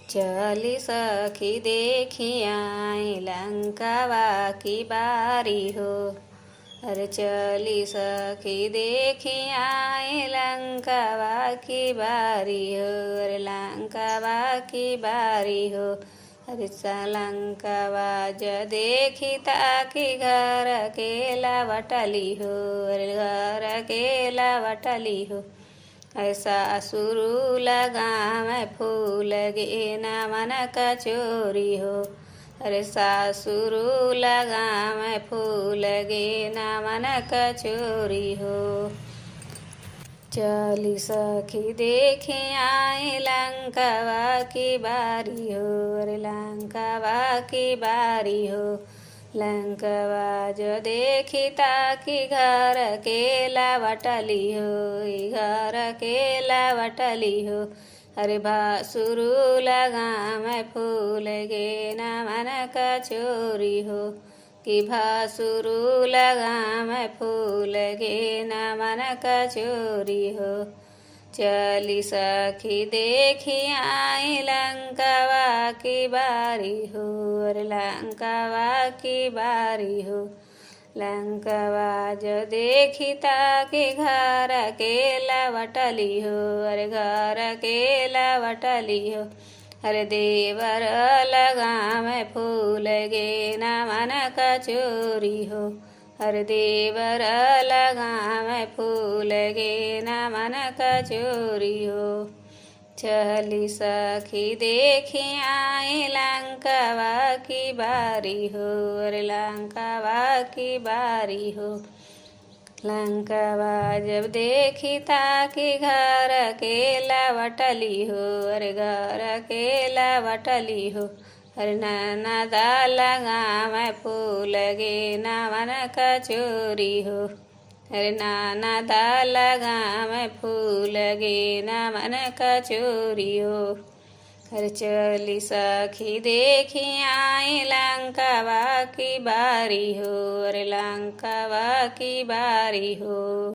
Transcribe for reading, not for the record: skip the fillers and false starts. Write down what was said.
चली सखी देखी आई लंकावा की बारी हो। अरे चली सखी देखी आई लंकावा की बारी हो। अरे लंकावा की बारी हो। अरे लंकावा ज देखी ताकि घर अकेला वटली हो। अरे घर अकेला वटली हो। ऐसा सुरू लगा मैं फूल गे न मन कचोरी हो। अरे सासुरु लगा मैं फूल गे न मन कचोरी हो। चली सखी देखी आई लंकावा की बारी हो। अरे लंकावा की बारी हो। लंकावा जो देखी ताकि घर अकेला वटली हो। घर अकेला वटली हो। अरे भासुरु लगा मैं फूल गे न मन कचोरी हो। कि भासुरु लगा मैं फूल गे न मन कचोरी हो। चली सखी देखी आई लंकावा की बारी हो। अरे लंकावा की बारी हो। लंकावा जो देखी ताकि घर अकेला वटली हो। अरे घर अकेला वटली हो। अरे देवर लगा मैं फूल गे न मन कचोरी हो। अरे देवर लगा मैं फूल गे न मन कचोरी हो। चली सखी देखी आई लंकावा की बारी हो। अरे लंकावा की बारी हो। लंकावा जब देखी ताकि घर अकेला वटली हो। अरे घर अकेला वटली हो। अरे ननदा लगा मैं फूल गे न मन कचोरी हो। अरे ननदा लगा मैं फूल गे न मन कचोरी हो। अरे चली सखी देखी आई लंकावा की बारी हो। अरे लंकावा की बारी हो।